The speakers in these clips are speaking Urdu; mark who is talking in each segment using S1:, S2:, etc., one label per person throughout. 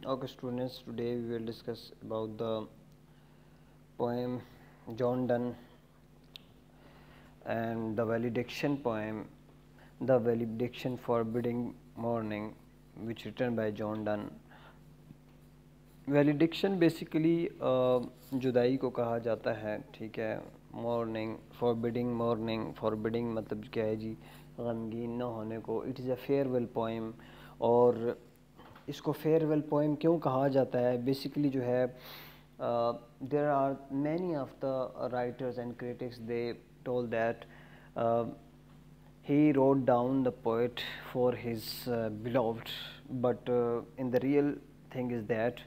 S1: Okay, students, today we will discuss about the poem John Donne and the valediction poem, The Valediction Forbidding Morning, which written by John Donne. Valediction basically جدائی کو کہا جاتا ہے، ٹھیک ہے. مورننگ، فاربیڈنگ مطلب کیا ہے جی؟ غمگین نہ ہونے کو. It is a farewell poem. اور اس کو فیئر ویل پوئم کیوں کہا جاتا ہے؟ بیسیکلی جو ہے there are many of the writers and critics they told that he wrote down the poet for his beloved, but in the real thing is that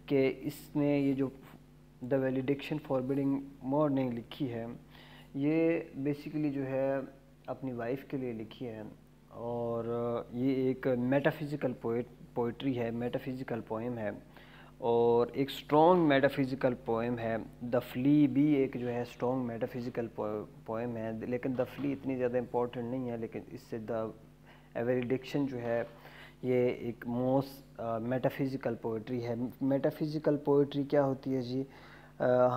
S1: کہ اس نے یہ جو دا ویلیڈکشن فاربیڈنگ مارننگ لکھی ہے، یہ بیسیکلی جو ہے اپنی وائف کے لیے لکھی ہے. اور یہ ایک میٹافزیکل پوئٹری ہے، میٹافزیکل پوئم ہے، اور ایک اسٹرانگ میٹافزیکل پوئم ہے. دا فلی بھی ایک جو ہے اسٹرانگ میٹافزیکل پوئم ہے، لیکن دا فلی اتنی زیادہ امپورٹنٹ نہیں ہے. لیکن اس سے دا ویلیڈکشن جو ہے یہ ایک موسٹ میٹافزیکل پوئٹری ہے. میٹافزیکل پوئٹری کیا ہوتی ہے جی؟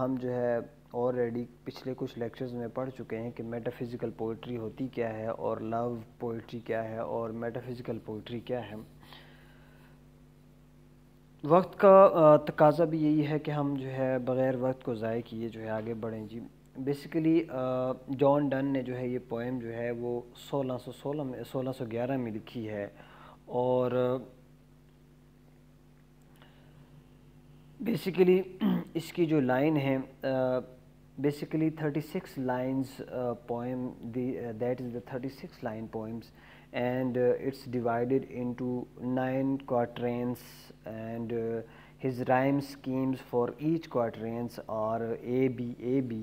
S1: ہم جو ہے آلریڈی پچھلے کچھ لیکچرز میں پڑھ چکے ہیں کہ میٹافزیکل پوئٹری ہوتی کیا ہے، اور لو پوئٹری کیا ہے، اور میٹافزیکل پوئٹری کیا ہے. وقت کا تقاضا بھی یہی ہے کہ ہم جو ہے بغیر وقت کو ضائع کیے جو ہے آگے بڑھیں جی. بیسیکلی جان ڈن نے جو ہے یہ پوئم جو ہے وہ 1611 میں لکھی ہے. اور بیسیکلی اس کی جو لائن ہے، basically 36 lines poem, that is the 36 line poems, and it's divided into 9 quatrains, and his rhyme schemes for each quatrains are A B.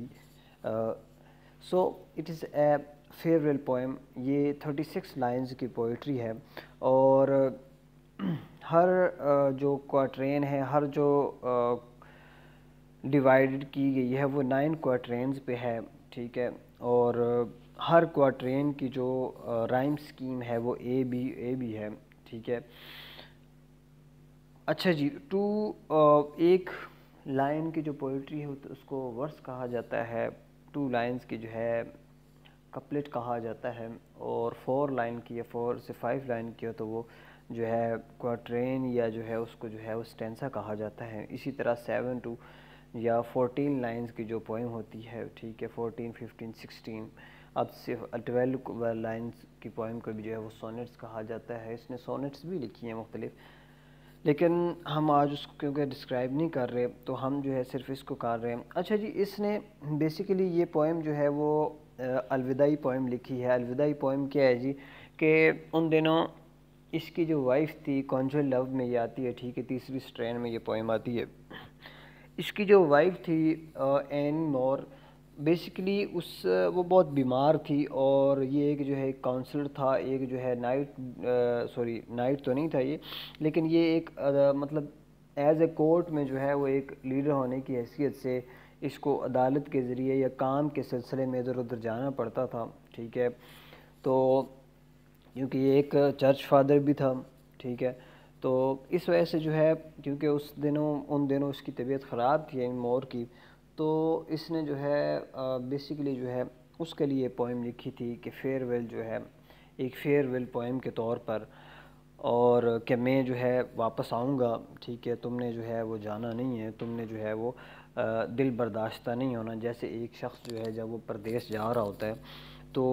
S1: So it is a farewell poem. یہ 36 lines کی poetry ہے، اور ہر جو کوارٹرین ہے، ہر جو ڈیوائڈڈ کی گئی ہے وہ 9 کوارٹرینز پہ ہے، ٹھیک ہے. اور ہر کوارٹرین کی جو رائم سکیم ہے وہ اے بی ہے، ٹھیک ہے. اچھا جی، ایک لائن کی جو پوئٹری ہے اس کو ورس کہا جاتا ہے. 2 لائنز کی جو ہے کپلٹ کہا جاتا ہے، اور 4 لائن کی یا 4 سے 5 لائن کی ہو تو وہ جو ہے کوارٹرین یا جو ہے اس کو جو ہے وہ اسٹینسا کہا جاتا ہے. اسی طرح 7 to یا 14 لائنز کی جو پوئم ہوتی ہے، ٹھیک ہے، 14 15 16 اب سے 12 لائنز کی پوئم کو بھی جو ہے وہ سونٹس کہا جاتا ہے. اس نے سونٹس بھی لکھی ہیں مختلف، لیکن ہم آج اس کو کیونکہ ڈسکرائب نہیں کر رہے تو ہم جو ہے صرف اس کو کر رہے ہیں. اچھا جی، اس نے بیسیکلی یہ پوئم جو ہے وہ الوداعی پوئم لکھی ہے. الوداعی پوئم کیا ہے جی؟ کہ ان دنوں اس کی جو وائف تھی، کانجوئل لو میں یہ آتی ہے، ٹھیک ہے، 3 سٹرین میں یہ پوئم آتی ہے. اس کی جو وائف تھی این مور، بیسیکلی وہ بہت بیمار تھی، اور یہ ایک جو ہے کاؤنسلر تھا، ایک جو ہے نائٹ تو نہیں تھا یہ، لیکن یہ ایک مطلب ایز اے کورٹ میں جو ہے وہ ایک لیڈر ہونے کی حیثیت سے اس کو عدالت کے ذریعے یا کام کے سلسلے میں ادھر ادھر جانا پڑتا تھا، ٹھیک ہے. تو کیونکہ یہ ایک چرچ فادر بھی تھا، ٹھیک ہے، تو اس وجہ سے جو ہے کیونکہ ان دنوں اس کی طبیعت خراب تھی این مور کی، تو اس نے جو ہے بیسیکلی جو ہے اس کے لیے پوئم لکھی تھی کہ فیئر ویل جو ہے ایک فیئر ویل پوئم کے طور پر، اور کہ میں جو ہے واپس آؤں گا، ٹھیک ہے، تم نے جو ہے وہ جانا نہیں ہے، تم نے جو ہے وہ دل برداشتہ نہیں ہونا. جیسے ایک شخص جو ہے جب وہ پردیس جا رہا ہوتا ہے تو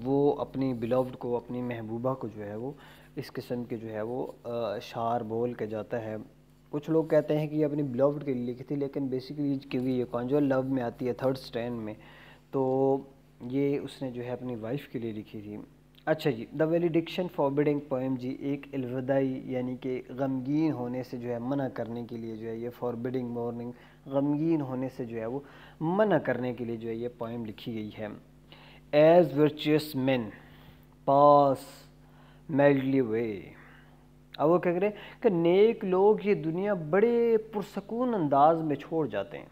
S1: وہ اپنی بیلوڈ کو، اپنی محبوبہ کو جو ہے وہ اس قسم کے جو ہے وہ اشعار بول کے جاتا ہے. کچھ لوگ کہتے ہیں کہ یہ اپنی بیلوڈ کے لیے لکھی تھی، لیکن بیسیکلی کیونکہ یہ کانجوئل لو میں آتی ہے 3rd سٹرین میں، تو یہ اس نے جو ہے اپنی وائف کے لیے لکھی تھی. اچھا جی، دا ویلیڈکشن فاربیڈنگ پوئم جی ایک الوداعی یعنی کہ غمگین ہونے سے جو ہے منع کرنے کے لیے جو ہے یہ فاربیڈنگ مارننگ، غمگین ہونے سے جو ہے وہ منع کرنے کے لیے جو ہے یہ پوئم لکھی گئی ہے. ایز ورچوئس مین پاس میلڈلی وے. اب وہ کہہ رہے ہیں کہ نیک لوگ یہ دنیا بڑے پرسکون انداز میں چھوڑ جاتے ہیں.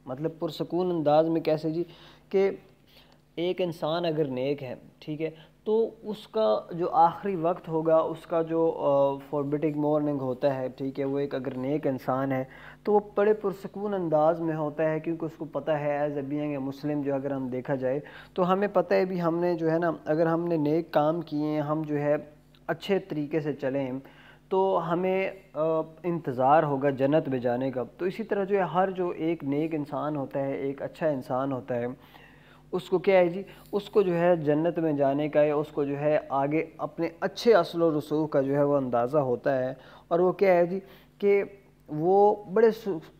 S1: مطلب پرسکون انداز میں کیسے جی؟ کہ ایک انسان اگر نیک ہے، ٹھیک ہے، تو اس کا جو آخری وقت ہوگا، اس کا جو فاربیٹنگ مارننگ ہوتا ہے، ٹھیک ہے، وہ ایک اگر نیک انسان ہے تو وہ بڑے پرسکون انداز میں ہوتا ہے، کیونکہ اس کو پتہ ہے ایز اے بینگ اے مسلم جو اگر ہم دیکھا جائے تو ہمیں پتہ ہے بھی ہم نے جو ہے نا، اگر ہم نے نیک کام کیے ہیں، ہم جو ہے اچھے طریقے سے چلیں تو ہمیں انتظار ہوگا جنت میں جانے کا۔ تو اسی طرح جو ہے ہر جو ایک نیک انسان ہوتا ہے، ایک اچھا انسان ہوتا ہے، اس کو کیا ہے جی، اس کو جو ہے جنت میں جانے کا، یا اس کو جو ہے آگے اپنے اچھے اصل و رسوخ کا جو ہے وہ اندازہ ہوتا ہے، اور وہ کیا ہے جی کہ وہ بڑے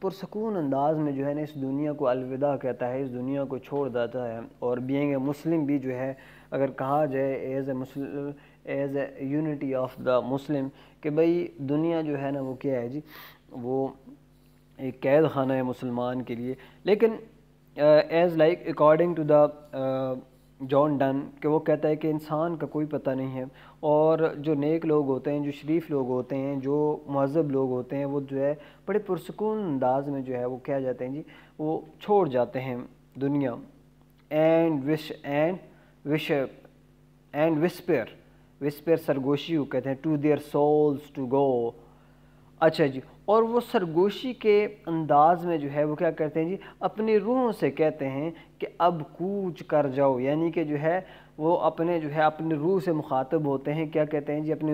S1: پرسکون انداز میں جو ہے نا اس دنیا کو الوداع کہتا ہے، اس دنیا کو چھوڑ دیتا ہے۔ اور بینگ اے مسلم بھی جو ہے اگر کہا جائے as a Muslim, as a unity of the Muslim, کہ بھئی دنیا جو ہے نا وہ کیا ہے جی، وہ ایک قید خانہ ہے مسلمان کے لیے۔ لیکن as like according to the John Donne, کہ وہ کہتا ہے کہ انسان کا کوئی پتہ نہیں ہے، اور جو نیک لوگ ہوتے ہیں، جو شریف لوگ ہوتے ہیں، جو مہذب لوگ ہوتے ہیں، وہ جو ہے بڑے پرسکون انداز میں جو ہے وہ کیا جاتے ہیں جی، وہ چھوڑ جاتے ہیں دنیا۔ اینڈ وسپر سرگوشی کو کہتے ہیں، to their souls to go. اچھا جی، اور وہ سرگوشی کے انداز میں جو ہے وہ کیا کرتے ہیں جی، اپنی روحوں سے کہتے ہیں کہ اب کوچ کر جاؤ، یعنی کہ جو ہے وہ اپنے جو ہے اپنی روح سے مخاطب ہوتے ہیں، کیا کہتے ہیں جی، اپنی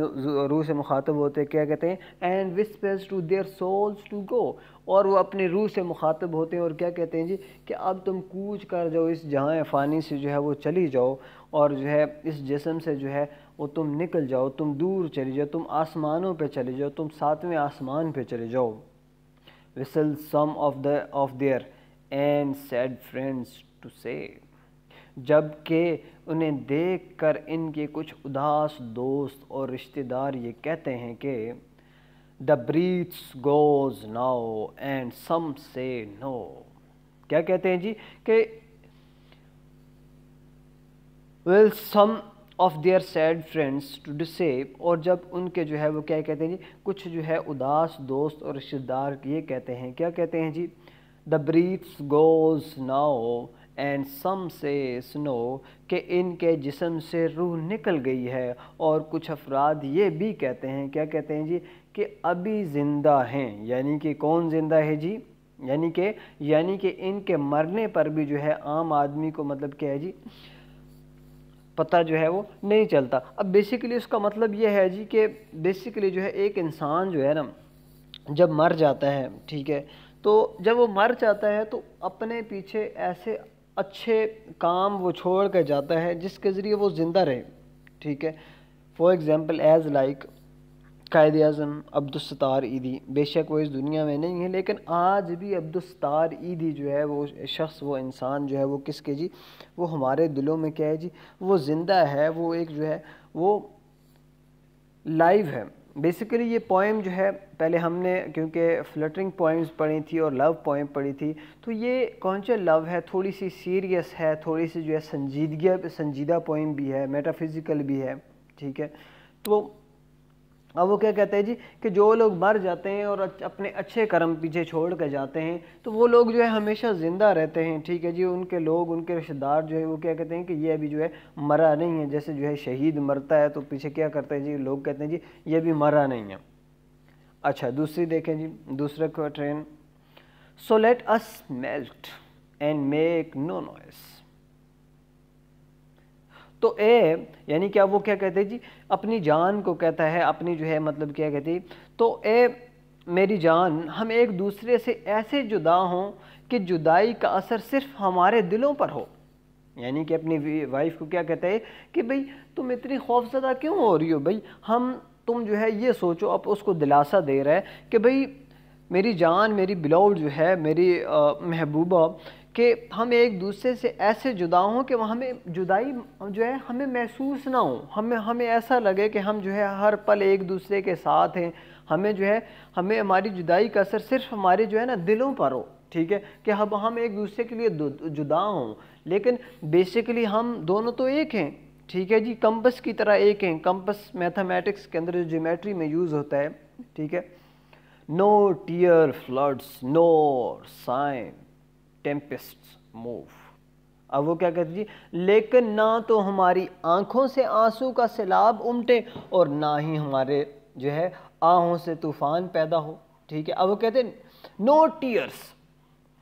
S1: روح سے مخاطب ہوتے ہیں، کیا کہتے ہیں، and whispers to their souls to go, اور وہ اپنی روح سے مخاطب ہوتے ہیں اور کیا کہتے ہیں جی کہ اب تم کوچ کر جاؤ، اس جہاں فانی سے جو ہے وہ چلی جاؤ، اور جو ہے اس جسم سے جو ہے وہ تم نکل جاؤ، تم دور چلی جاؤ، تم آسمانوں پہ چلے جاؤ، تم 7ویں آسمان پہ چلے جاؤ۔ whistle some of their and said friends to say، جبکہ انہیں دیکھ کر ان کے کچھ اداس دوست اور رشتہ دار یہ کہتے ہیں کہ the breeze goes now and some say no۔ کیا کہتے ہیں جی کہ will some of their sad friends to say، اور جب ان کے جو ہے وہ کیا کہتے ہیں جی، کچھ جو ہے اداس دوست اور رشتہ دار یہ کہتے ہیں، کیا کہتے ہیں جی، the breeze goes now and some say no، کہ ان کے جسم سے روح نکل گئی ہے، اور کچھ افراد یہ بھی کہتے ہیں، کیا کہتے ہیں جی، کہ ابھی زندہ ہیں۔ یعنی کہ کون زندہ ہے جی، یعنی کہ ان کے مرنے پر بھی جو ہے عام آدمی کو مطلب کیا ہے جی پتہ جو ہے وہ نہیں چلتا۔ اب بیسیکلی اس کا مطلب یہ ہے جی کہ بیسیکلی جو ہے ایک انسان جو ہے نا جب مر جاتا ہے، ٹھیک ہے، تو جب وہ مر جاتا ہے تو اپنے پیچھے ایسے اچھے کام وہ چھوڑ کے جاتا ہے جس کے ذریعے وہ زندہ رہے، ٹھیک ہے۔ For example as like Quaid Azam Abdul Sattar Edhi, بے شک وہ اس دنیا میں نہیں ہے، لیکن آج بھی عبدالستار ایدھی جو ہے وہ شخص، وہ انسان جو ہے وہ کس کے جی، وہ ہمارے دلوں میں کیا ہے جی، وہ زندہ ہے، وہ ایک جو ہے وہ لائیو ہے۔ بیسیکلی یہ پوئم جو ہے پہلے ہم نے کیونکہ فلٹرنگ پوئمز پڑھی تھی اور لو پوئم پڑھی تھی، تو یہ کون سا لو ہے، تھوڑی سی سیریس ہے، تھوڑی سی جو ہے سنجیدہ پوئم بھی ہے، میٹافزیکل بھی ہے، ٹھیک ہے۔ تو اب وہ کیا کہتے ہیں جی کہ جو لوگ مر جاتے ہیں اور اپنے اچھے کرم پیچھے چھوڑ کے جاتے ہیں تو وہ لوگ جو ہے ہمیشہ زندہ رہتے ہیں، ٹھیک ہے جی۔ ان کے لوگ، ان کے رشتہ دار جو ہے وہ کیا کہتے ہیں کہ یہ ابھی جو ہے مرا نہیں ہے، جیسے جو ہے شہید مرتا ہے تو پیچھے کیا کرتے ہیں جی، لوگ کہتے ہیں جی یہ بھی مرا نہیں ہے۔ اچھا دوسری دیکھیں جی، دوسرا quatrain, so let us melt and make no noise. تو اے یعنی کیا وہ کیا کہتے ہیں جی، اپنی جان کو کہتا ہے، اپنی جو ہے مطلب کیا کہتی، تو اے میری جان، ہم ایک دوسرے سے ایسے جدا ہوں کہ جدائی کا اثر صرف ہمارے دلوں پر ہو۔ یعنی کہ اپنی وائف کو کیا کہتا ہے کہ بھئی تم اتنی خوفزدہ کیوں ہو رہی ہو، بھئی تم جو ہے یہ سوچو، اب اس کو دلاسا دے رہا ہے کہ بھئی میری جان، میری بلوڈ جو ہے، میری محبوبہ، کہ ہم ایک دوسرے سے ایسے جدا ہوں کہ ہمیں جدائی جو ہے ہمیں محسوس نہ ہو، ہمیں ایسا لگے کہ ہم جو ہے ہر پل ایک دوسرے کے ساتھ ہیں، ہمیں جو ہے ہماری جدائی کا اثر صرف ہمارے جو ہے نا دلوں پر ہو، ٹھیک ہے، کہ ہم ایک دوسرے کے لیے جدا ہوں، لیکن بیسیکلی ہم دونوں تو ایک ہیں، ٹھیک ہے جی، کمپس کی طرح ایک ہیں۔ کمپس میتھمیٹکس کے اندر جو جیومیٹری میں یوز ہوتا ہے، ٹھیک ہے۔ نو ٹیئر فلڈس نور سائن ٹیمپسٹ موو۔ اب وہ کیا کہتے جی، لیکن نہ تو ہماری آنکھوں سے آنسو کا سیلاب امٹے اور نہ ہی ہمارے جو ہے آہوں سے طوفان پیدا ہو، ٹھیک ہے۔ اب وہ کہتے ہیں نو ٹیئرس،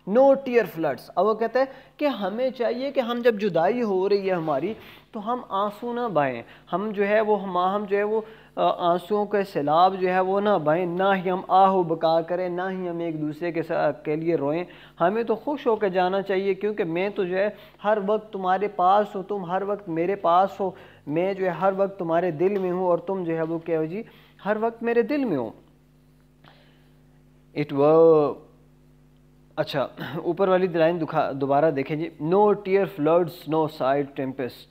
S1: نو ٹیئر فلڈس۔ اب وہ کہتے ہیں کہ ہمیں چاہیے کہ ہم جب جدائی ہو رہی ہے ہماری تو ہم آنسو نہ بہائیں، ہم جو ہے وہ ہم جو ہے وہ آنسوؤں کے سیلاب جو ہے وہ نہ بہائیں، نہ ہی ہم آہ و بکا کریں، نہ ہی ہم ایک دوسرے کے لیے روئیں۔ ہمیں تو خوش ہو کے جانا چاہیے، کیونکہ میں تو جو ہے ہر وقت تمہارے پاس ہوں، تم ہر وقت میرے پاس ہو، میں جو ہے ہر وقت تمہارے دل میں ہوں اور تم جو ہے وہ کیا ہو جی، ہر وقت میرے دل میں ہو۔ اٹ ور اچھا اوپر والی لائن دوبارہ دیکھیں جی، نو tier floods no side ٹیمپسٹ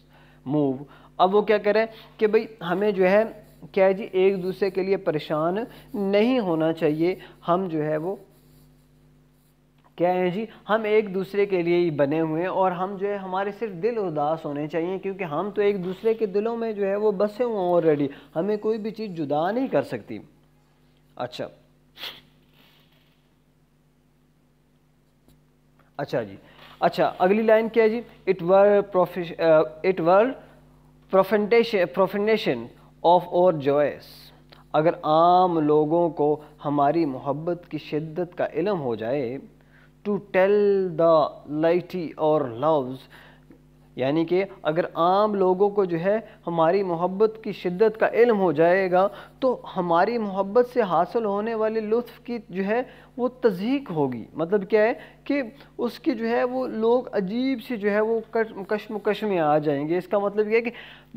S1: move. اب وہ کیا کہہ رہے ہیں کہ بھئی ہمیں جو ہے کیا ہے جی، ایک دوسرے کے لیے پریشان نہیں ہونا چاہیے، ہم جو ہے وہ کیا ہے جی، ہم ایک دوسرے کے لیے ہی بنے ہوئے ہیں، اور ہم جو ہے ہمارے صرف دل اداس ہونے چاہیے، کیونکہ ہم تو ایک دوسرے کے دلوں میں جو ہے وہ بسے ہوئے ہیں آلریڈی، ہمیں کوئی بھی چیز جدا نہیں کر سکتی۔ اچھا جی، اچھا اگلی لائن کیا ہے جی، اٹ ور پروفینیشن آف اور جوائس۔ اگر عام لوگوں کو ہماری محبت کی شدت کا علم ہو جائے، ٹو ٹیل دا لائٹی اور لوز، یعنی کہ اگر عام لوگوں کو جو ہے ہماری محبت کی شدت کا علم ہو جائے گا تو ہماری محبت سے حاصل ہونے والے لطف کی جو ہے وہ تضحیق ہوگی۔ مطلب کیا ہے کہ اس کی جو ہے وہ لوگ عجیب سی جو ہے وہ کشمکش میں آ جائیں گے۔ اس کا مطلب یہ ہے کہ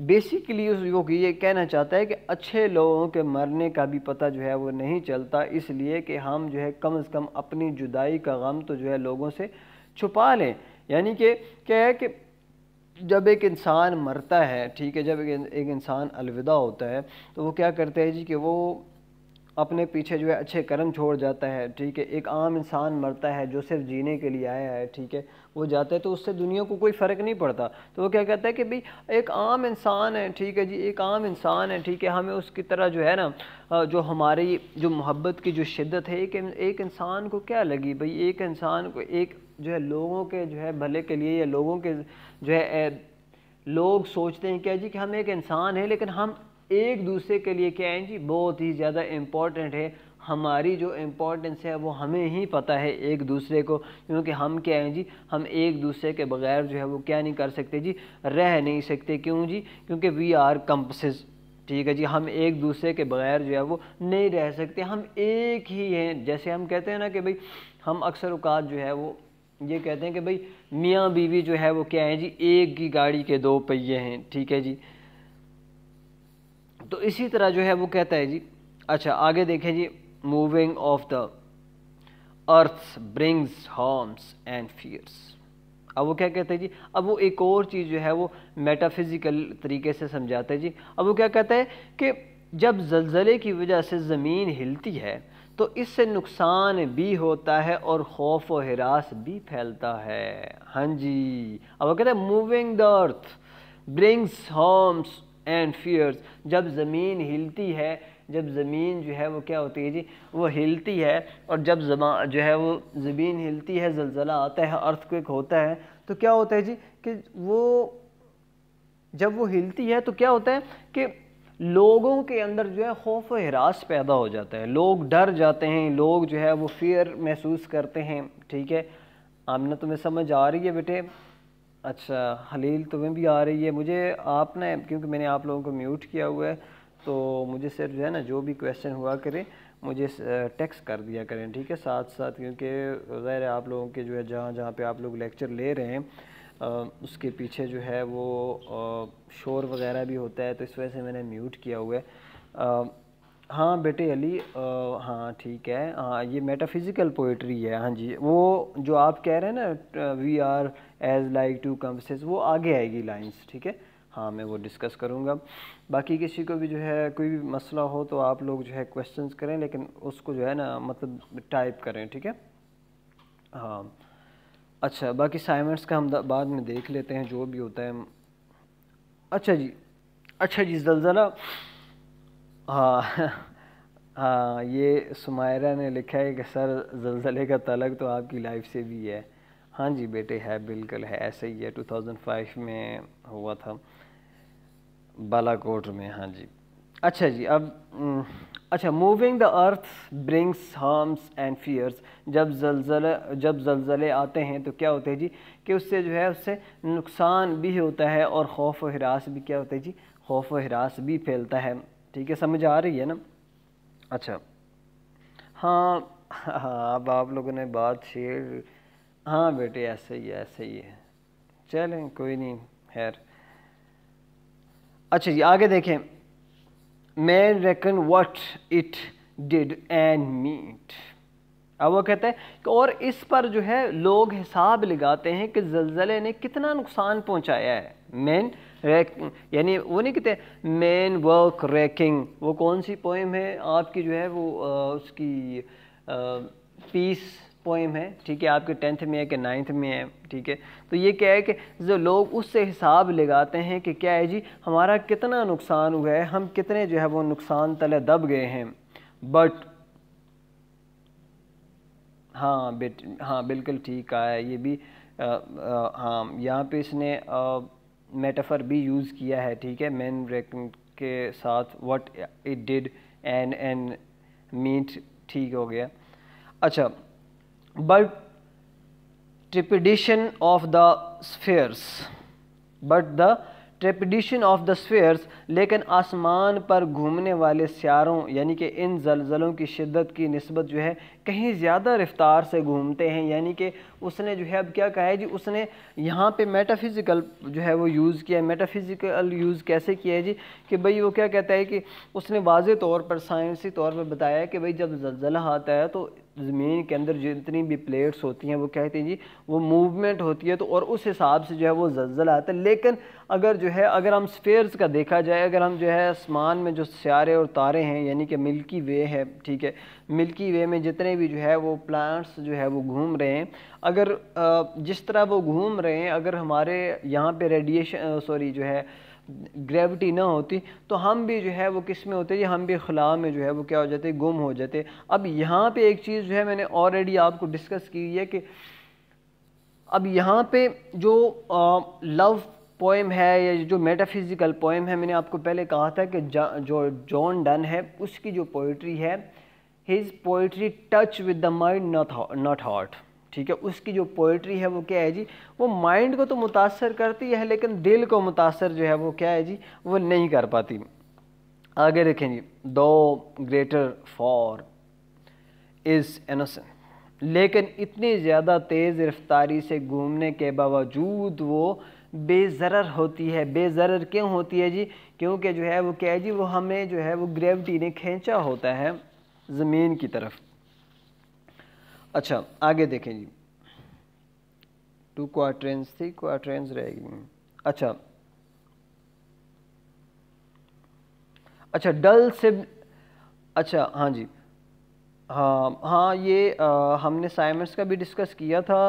S1: بیسیکلی وہ یہ کہنا چاہتا ہے کہ اچھے لوگوں کے مرنے کا بھی پتہ جو ہے وہ نہیں چلتا، اس لیے کہ ہم جو ہے کم از کم اپنی جدائی کا غم تو جو ہے لوگوں سے چھپا لیں۔ یعنی کہ کیا ہے کہ جب ایک انسان مرتا ہے، ٹھیک ہے، جب ایک انسان الوداع ہوتا ہے تو وہ کیا کرتے ہیں جی کہ وہ اپنے پیچھے جو ہے اچھے کرم چھوڑ جاتا ہے، ٹھیک ہے۔ ایک عام انسان مرتا ہے جو صرف جینے کے لیے آیا ہے، ٹھیک ہے، وہ جاتا ہے تو اس سے دنیا کو کوئی فرق نہیں پڑتا، تو وہ کیا کہتا ہے کہ بھئی ایک عام انسان ہے، ٹھیک ہے جی، ایک عام انسان ہے، ٹھیک ہے، ہمیں اس کی طرح جو ہے نا جو ہماری جو محبت کی جو شدت ہے ایک انسان کو کیا لگی بھئی، ایک انسان کو ایک جو ہے لوگوں کے جو ہے بھلے کے لیے یا لوگوں کے جو ہے لوگ سوچتے ہیں کیا جی کہ ہم ایک انسان ہیں لیکن ہم ایک دوسرے کے لیے کیا ہیں جی بہت ہی زیادہ امپورٹنٹ ہے، ہماری جو امپورٹنس ہے وہ ہمیں ہی پتہ ہے ایک دوسرے کو، کیونکہ ہم کیا ہیں جی، ہم ایک دوسرے کے بغیر جو ہے وہ کیا نہیں کر سکتے جی، رہ نہیں سکتے۔ کیوں جی؟ کیونکہ وی آر کمپسز، ٹھیک ہے جی، ہم ایک دوسرے کے بغیر جو ہے وہ نہیں رہ سکتے، ہم ایک ہی ہیں۔ جیسے ہم کہتے ہیں نا کہ بھئی ہم اکثر اوقات جو ہے وہ یہ کہتے ہیں کہ بھئی میاں بیوی جو ہے وہ کیا ہیں جی، ایک ہی گاڑی کے دو پہیے ہیں، ٹھیک ہے جی۔ تو اسی طرح جو ہے وہ کہتا ہے جی، اچھا آگے دیکھیں جی، moving of the earth brings harms and fears. اب وہ کیا کہتے ہیں جی، اب وہ ایک اور چیز جو ہے وہ میٹافزیکل طریقے سے سمجھاتا ہے جی۔ اب وہ کیا کہتا ہے کہ جب زلزلے کی وجہ سے زمین ہلتی ہے تو اس سے نقصان بھی ہوتا ہے اور خوف و ہراس بھی پھیلتا ہے۔ ہاں جی، اب وہ کہتا ہے moving the earth brings harms and fears. جب زمین ہلتی ہے، جب زمین جو ہے وہ کیا ہوتی ہے جی، وہ ہلتی ہے، اور جب جو ہے وہ زمین ہلتی ہے، زلزلہ آتا ہے، ارتھ کوئک ہوتا ہے، تو کیا ہوتا ہے جی کہ وہ جب وہ ہلتی ہے تو کیا ہوتا ہے کہ لوگوں کے اندر جو ہے خوف و ہراس پیدا ہو جاتا ہے، لوگ ڈر جاتے ہیں، لوگ جو ہے وہ فیئر محسوس کرتے ہیں، ٹھیک ہے۔ آمنہ تمہیں سمجھ آ رہی ہے بیٹے؟ اچھا خلیل تمہیں بھی آ رہی ہے؟ مجھے آپ نے کیونکہ میں نے آپ لوگوں کو میوٹ کیا ہوا ہے تو مجھے صرف جو ہے نا جو بھی کویسچن ہوا کرے مجھے ٹیکسٹ کر دیا کریں، ٹھیک ہے، ساتھ ساتھ، کیونکہ ظاہر ہے آپ لوگوں کے جو ہے جہاں پہ آپ لوگ لیکچر لے رہے ہیں اس کے پیچھے جو ہے وہ شور وغیرہ بھی ہوتا ہے، تو اس وجہ سے میں نے میوٹ کیا ہوا ہے۔ ہاں بیٹے علی، ہاں ٹھیک ہے، ہاں یہ میٹافزیکل پوئٹری ہے، ہاں جی، وہ جو آپ کہہ رہے ہیں نا we are as like two compasses, وہ آگے آئے گی لائنس، ٹھیک ہے، ہاں میں وہ ڈسکس کروں گا۔ باقی کسی کو بھی جو ہے کوئی بھی مسئلہ ہو تو آپ لوگ جو ہے کویسچنز کریں، لیکن اس کو جو ہے نا مطلب ٹائپ کریں، ٹھیک ہے، ہاں۔ اچھا باقی اسائنمنٹس کا ہم بعد میں دیکھ لیتے ہیں جو بھی ہوتا ہے۔ اچھا جی زلزلہ، ہاں ہاں یہ سمائرہ نے لکھا ہے کہ سر زلزلے کا تعلق تو آپ کی لائف سے بھی ہے۔ ہاں جی بیٹے ہے، بالکل ہے، ایسے ہی ہے، 2005 میں ہوا تھا بالا کوٹ میں. ہاں جی. اچھا جی. اب اچھا، moving the earth brings harms and fears. جب زلزلے آتے ہیں تو کیا ہوتا ہے جی کہ اس سے جو ہے اس سے نقصان بھی ہوتا ہے اور خوف و ہراس بھی کیا ہوتا ہے جی، خوف و ہراس بھی پھیلتا ہے. ٹھیک ہے، سمجھ آ رہی ہے نا؟ اچھا ہاں ہاں، اب آپ لوگوں نے بات شیئر. ہاں بیٹے ایسے ہی ہے، ایسے ہی ہے. چلیں کوئی نہیں، خیر. اچھا جی آگے دیکھیں. Men reckon what it did and meant. اب وہ کہتے ہیں کہ اور اس پر جو ہے لوگ حساب لگاتے ہیں کہ زلزلے نے کتنا نقصان پہنچایا ہے. مین یعنی وہ نہیں کہتے مین ورک ریکنگ. وہ کون سی پوئم ہے آپ کی جو ہے وہ اس کی پیس پوئم ہے. ٹھیک ہے، آپ کے 10th میں ہے کہ 9th میں ہے. ٹھیک ہے، تو یہ کیا ہے کہ جو لوگ اس سے حساب لگاتے ہیں کہ کیا ہے جی ہمارا کتنا نقصان ہوا ہے، ہم کتنے جو ہے وہ نقصان تلے دب گئے ہیں. بٹ ہاں بالکل ٹھیک کہا ہے یہ بھی. ہاں یہاں پہ اس نے میٹافر بھی یوز کیا ہے. ٹھیک ہے، مین ریکن کے ساتھ what it did and meant. ٹھیک ہو گیا. اچھا، but trepidation of the spheres لیکن آسمان پر گھومنے والے سیاروں یعنی کہ ان زلزلوں کی شدت کی نسبت جو ہے کہیں زیادہ رفتار سے گھومتے ہیں. یعنی کہ اس نے جو ہے اب کیا کہا ہے جی، اس نے یہاں پہ میٹافزیکل جو ہے وہ یوز کیا ہے. میٹافزیکل یوز کیسے کیا ہے جی کہ بھئی وہ کیا کہتا ہے کہ اس نے واضح طور پر سائنسی طور پر بتایا ہے کہ بھئی جب زلزلہ آتا ہے تو زمین کے اندر جتنی بھی پلیٹس ہوتی ہیں وہ کہتے ہیں جی وہ موومنٹ ہوتی ہے، تو اور اس حساب سے جو ہے وہ زلزلہ آتا ہے. لیکن اگر ہم سفیئرز کا دیکھا جائے، اگر ہم جو ہے آسمان میں جو سیارے اور تارے ہیں یعنی کہ ملکی وے ہے. ٹھیک ہے، ملکی وے میں جتنے بھی جو ہے وہ پلانٹس جو ہے وہ گھوم رہے ہیں، اگر جس طرح وہ گھوم رہے ہیں، اگر ہمارے یہاں پہ جو ہے گریوٹی نہ ہوتی تو ہم بھی جو ہے وہ کس میں ہوتے جی، ہم بھی خلا میں جو ہے وہ کیا ہو جاتے، گم ہو جاتے. اب یہاں پہ ایک چیز جو ہے میں نے آلریڈی آپ کو ڈسکس کی ہے کہ اب یہاں پہ جو لو پوئم ہے یا جو میٹافزیکل پوئم ہے، میں نے آپ کو پہلے کہا تھا کہ جو جان ڈن ہے اس کی جو پوئٹری ہے، his poetry touch with the mind not heart. ٹھیک ہے، اس کی جو پوئٹری ہے وہ کیا ہے جی، وہ مائنڈ کو تو متاثر کرتی ہے لیکن دل کو متاثر جو ہے وہ کیا ہے جی وہ نہیں کر پاتی. آگے دیکھیں جی. دو گریٹر فار از انوسنٹ. لیکن اتنی زیادہ تیز رفتاری سے گھومنے کے باوجود وہ بے ضرر ہوتی ہے. بے ضرر کیوں ہوتی ہے جی؟ کیونکہ جو ہے وہ کیا ہے جی وہ ہمیں جو ہے وہ گریوٹی نے کھینچا ہوتا ہے زمین کی طرف. اچھا آگے دیکھیں جی. 2 کوارٹرنز تھی، کوارٹرنز رہ گئی. اچھا ڈل سے اچھا ہاں جی ہاں یہ ہم نے سائمنس کا بھی ڈسکس کیا تھا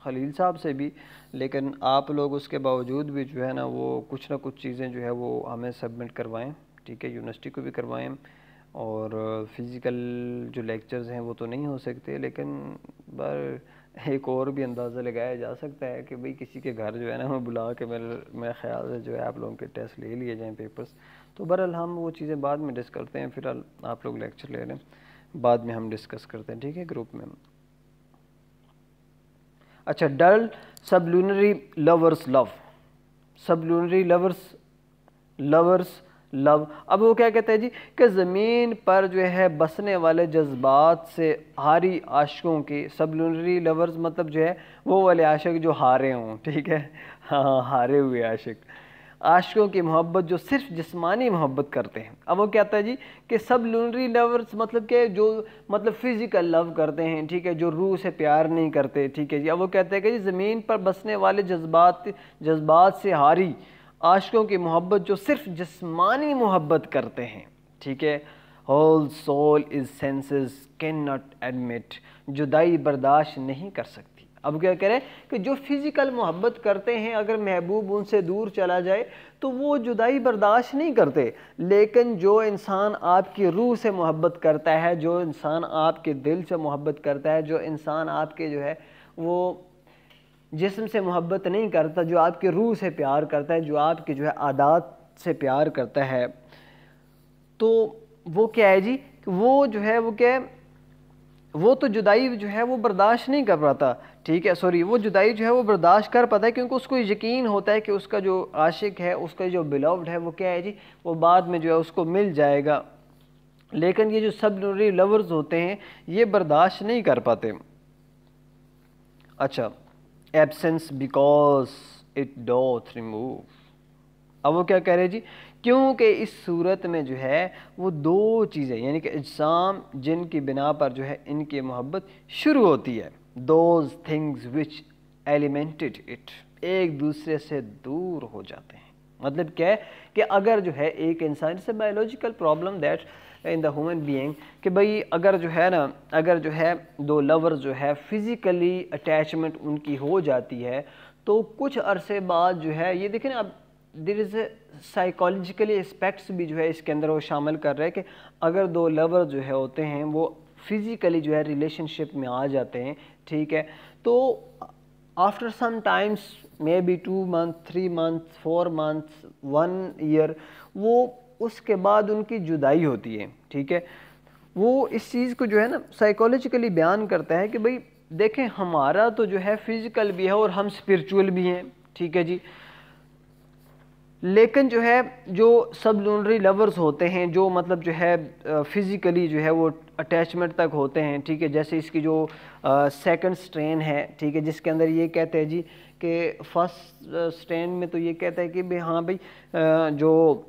S1: خلیل صاحب سے بھی، لیکن آپ لوگ اس کے باوجود بھی جو ہے نا وہ کچھ نہ کچھ چیزیں جو ہے وہ ہمیں سبمٹ کروائیں. ٹھیک ہے، یونیورسٹی کو بھی کروائیں. اور فزیکل جو لیکچرز ہیں وہ تو نہیں ہو سکتے، لیکن ایک اور بھی اندازہ لگایا جا سکتا ہے کہ بھئی کسی کے گھر جو ہے نا وہ بلا کے میرے خیال سے جو ہے آپ لوگوں کے ٹیسٹ لے لیے جائیں، پیپرز. تو بہرحال ہم وہ چیزیں بعد میں ڈسکس کرتے ہیں. پھر آپ لوگ لیکچر لے لیں، بعد میں ہم ڈسکس کرتے ہیں. ٹھیک ہے، گروپ میں. اچھا ڈل سب لونری لورز لو. سب لونری لورز لو. اب وہ کیا کہتے ہیں جی کہ زمین پر جو ہے بسنے والے جذبات سے ہاری عاشقوں کی. سب لونری لورز مطلب جو ہے وہ والے عاشق جو ہارے ہوں. ٹھیک ہے، ہاں ہارے ہوئے عاشقوں کی محبت جو صرف جسمانی محبت کرتے ہیں. اب وہ کہتا ہے جی کہ سب لونری لورز مطلب کہ جو مطلب فزیکل لو کرتے ہیں. ٹھیک ہے، جو روح سے پیار نہیں کرتے. ٹھیک ہے جی. اب وہ کہتے ہیں کہ جی زمین پر بسنے والے جذبات سے ہاری عاشقوں کی محبت جو صرف جسمانی محبت کرتے ہیں. ٹھیک ہے. Whole soul is senses can not admit. جدائی برداشت نہیں کر سکتی. اب کیا کریں کہ جو فزیکل محبت کرتے ہیں اگر محبوب ان سے دور چلا جائے تو وہ جدائی برداشت نہیں کرتے، لیکن جو انسان آپ کی روح سے محبت کرتا ہے، جو انسان آپ کے دل سے محبت کرتا ہے، جو انسان آپ کے جو ہے وہ جسم سے محبت نہیں کرتا، جو آپ کے روح سے پیار کرتا ہے، جو آپ کے جو ہے عادات سے پیار کرتا ہے، تو وہ کیا ہے جی کہ وہ جو ہے وہ کیا ہے، وہ تو جدائی جو ہے وہ برداشت نہیں کر پاتا، ٹھیک ہے، سوری، وہ جدائی جو ہے وہ برداشت کر پاتا ہے کیونکہ اس کو یقین ہوتا ہے کہ اس کا جو عاشق ہے، اس کا جو بیلوڈ ہے، وہ کیا ہے جی، وہ بعد میں جو ہے اس کو مل جائے گا. لیکن یہ جو سبلونری لورز ہوتے ہیں یہ برداشت نہیں کر پاتے. اچھا، ایبسنس بیکاز اٹ ڈوتھ ریموو. اب وہ کیا کہہ رہے جی، کیونکہ اس صورت میں جو ہے وہ دو چیزیں یعنی کہ اجسام جن کی بنا پر جو ہے ان کی محبت شروع ہوتی ہے، دوز تھنگز وچ ایلیمنٹڈ اٹ، ایک دوسرے سے دور ہو جاتے ہیں. مطلب کیا ہے کہ اگر جو ہے ایک انسان سے biological problem that in the human being کہ بھئی اگر جو ہے نا، اگر جو ہے دو لورز جو ہے فزیکلی اٹیچمنٹ ان کی ہو جاتی ہے تو کچھ عرصے بعد جو ہے یہ دیکھیں نا، اب دیر از اے سائیکالوجیکلی اسپیکٹس بھی جو ہے اس کے اندر وہ شامل کر رہے ہیں کہ اگر دو لور جو ہے ہوتے ہیں وہ فزیکلی جو ہے ریلیشن شپ میں آ جاتے ہیں، ٹھیک ہے، تو after some times may be 2 months 3 months 4 months 1 year وہ اس کے بعد ان کی جدائی ہوتی ہے، ٹھیک ہے. وہ اس چیز کو جو ہے نا سائیکالوجیکلی بیان کرتا ہے کہ بھئی دیکھیں ہمارا تو جو ہے فزیکل بھی ہے اور ہم اسپرچول بھی ہیں، ٹھیک ہے جی، لیکن جو ہے جو سب لونری لورز ہوتے ہیں جو مطلب جو ہے فزیکلی جو ہے وہ اٹیچمنٹ تک ہوتے ہیں، ٹھیک ہے، جیسے اس کی جو سیکنڈ سٹرین ہے، ٹھیک ہے، جس کے اندر یہ کہتے ہیں جی کہ فرسٹ سٹرین میں تو یہ کہتا ہے کہ بھئی ہاں بھئی جو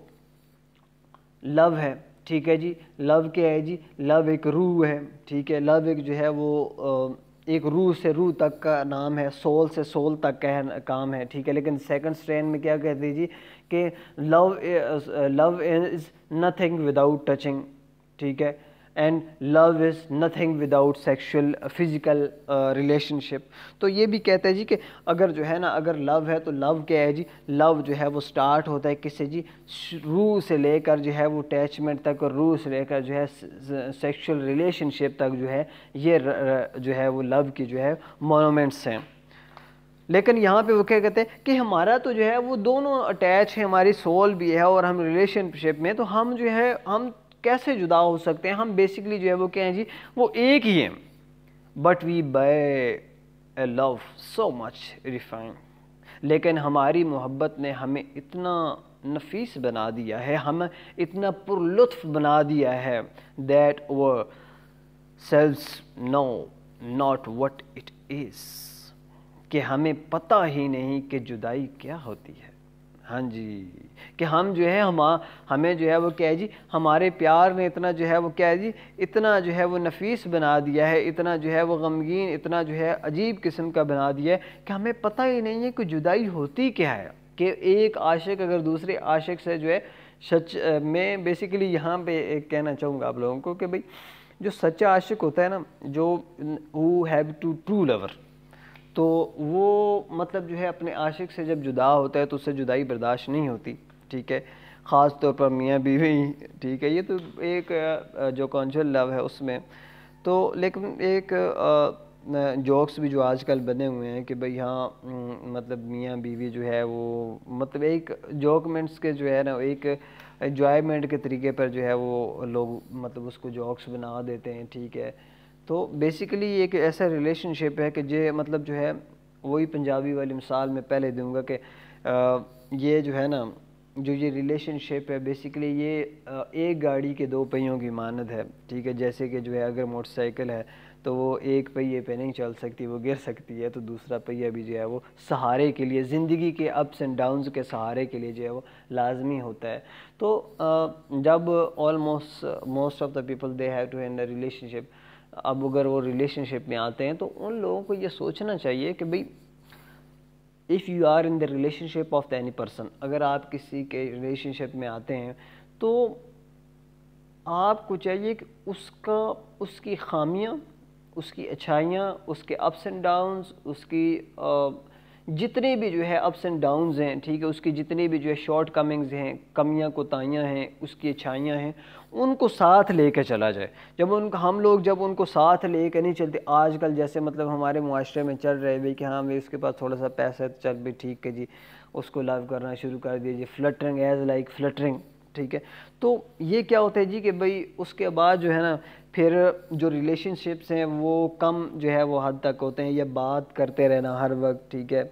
S1: لو ہے، ٹھیک ہے جی، لو کیا ہے جی، لو ایک روح ہے، ٹھیک ہے، لو ایک جو ہے وہ ایک روح سے روح تک کا نام ہے، سول سے سول تک کا کام ہے، ٹھیک ہے. لیکن سیکنڈ سٹرین میں کیا کہتے ہیں جی کہ love is nothing without touching, ٹھیک ہے، and love is nothing without sexual physical relationship. تو یہ بھی کہتے ہیں جی کہ اگر جو ہے نا اگر لو ہے تو لو کیا ہے جی، لو جو ہے وہ سٹارٹ ہوتا ہے کس سے جی، روح سے لے کر جو ہے وہ اٹیچمنٹ تک، اور روح سے لے کر جو ہے سیکشل ریلیشن شپ تک جو ہے یہ جو ہے وہ لو کی جو ہے مونومنٹس ہیں. لیکن یہاں پہ وہ کیا کہتے ہیں کہ ہمارا تو جو ہے وہ دونوں اٹیچ ہیں، ہماری سول بھی ہے اور ہم ریلیشن شپ میں، تو ہم جو ہے ہم کیسے جدا ہو سکتے ہیں، ہم بیسکلی جو ہے وہ کیا ہیں جی، وہ ایک ہی ہیں. But we by a love so much refine, لیکن ہماری محبت نے ہمیں اتنا نفیس بنا دیا ہے، ہمیں اتنا پر لطف بنا دیا ہے that our selves know not what it is، کہ ہمیں پتہ ہی نہیں کہ جدائی کیا ہوتی ہے. ہاں جی، کہ ہم جو ہے ہمیں جو ہے وہ کیا ہے جی، ہمارے پیار نے اتنا جو ہے وہ کیا ہے جی، اتنا جو ہے وہ نفیس بنا دیا ہے، اتنا جو ہے وہ غمگین، اتنا جو ہے عجیب قسم کا بنا دیا ہے کہ ہمیں پتہ ہی نہیں ہے کہ جدائی ہوتی کیا ہے. کہ ایک عاشق اگر دوسرے عاشق سے جو ہے سچ میں بیسیکلی یہاں پہ ایک کہنا چاہوں گا آپ لوگوں کو کہ بھئی جو سچا عاشق ہوتا ہے نا، جو who have to true lover، تو وہ مطلب جو ہے اپنے عاشق سے جب جدا ہوتا ہے تو اس سے جدائی برداشت نہیں ہوتی، ٹھیک ہے، خاص طور پر میاں بیوی، ٹھیک ہے، یہ تو ایک جو کانجوئل لو ہے اس میں تو. لیکن ایک جوکس بھی جو آج کل بنے ہوئے ہیں کہ بھئی ہاں مطلب میاں بیوی جو ہے وہ مطلب ایک جوکمنٹس کے جو ہے نا ایک انجوائمنٹ کے طریقے پر جو ہے وہ لوگ مطلب اس کو جوکس بنا دیتے ہیں، ٹھیک ہے. تو بیسیکلی یہ ایک ایسا ریلیشن شپ ہے کہ مطلب جو ہے وہی پنجابی والی مثال میں پہلے دوں گا کہ یہ جو ہے نا جو یہ ریلیشن شپ ہے بیسیکلی یہ ایک گاڑی کے دو پہیوں کی مانند ہے، ٹھیک ہے. جیسے کہ جو ہے اگر موٹر سائیکل ہے تو وہ ایک پہیے پہ نہیں چل سکتی، وہ گر سکتی ہے، تو دوسرا پہیہ بھی جو ہے وہ سہارے کے لیے، زندگی کے اپس اینڈ ڈاؤنز کے سہارے کے لیے جو ہے وہ لازمی ہوتا ہے. تو جب most of the people they have to have a relationship, اب اگر وہ ریلیشن شپ میں آتے ہیں تو ان لوگوں کو یہ سوچنا چاہیے کہ بھئی if you are in the relationship of any person، اگر آپ کسی کے ریلیشن شپ میں آتے ہیں تو آپ کو چاہیے کہ اس کی خامیاں، اس کی اچھائیاں، اس کے اپس اینڈ ڈاؤنز، اس کی جتنے بھی جو ہے اپس اینڈ ڈاؤنز ہیں، ٹھیک ہے، اس کی جتنی بھی جو ہے شارٹ کمنگز ہیں، کمیاں کوتاہیاں ہیں، اس کی اچھائیاں ہیں، ان کو ساتھ لے کے چلا جائے۔ ہم لوگ جب ان کو ساتھ لے کے نہیں چلتے، آج کل جیسے مطلب ہمارے معاشرے میں چل رہے بھائی کہ ہاں بھائی اس کے پاس تھوڑا سا پیسہ ہے، چل بھی ٹھیک ہے جی، اس کو لو کرنا شروع کر دیجیے، فلٹرنگ ایز لائک فلٹرنگ، ٹھیک ہے۔ تو یہ کیا ہوتا ہے جی کہ بھائی اس کے بعد جو ہے نا پھر جو ریلیشن شپس ہیں وہ کم جو ہے وہ حد تک ہوتے ہیں، یہ بات کرتے رہنا ہر وقت، ٹھیک ہے۔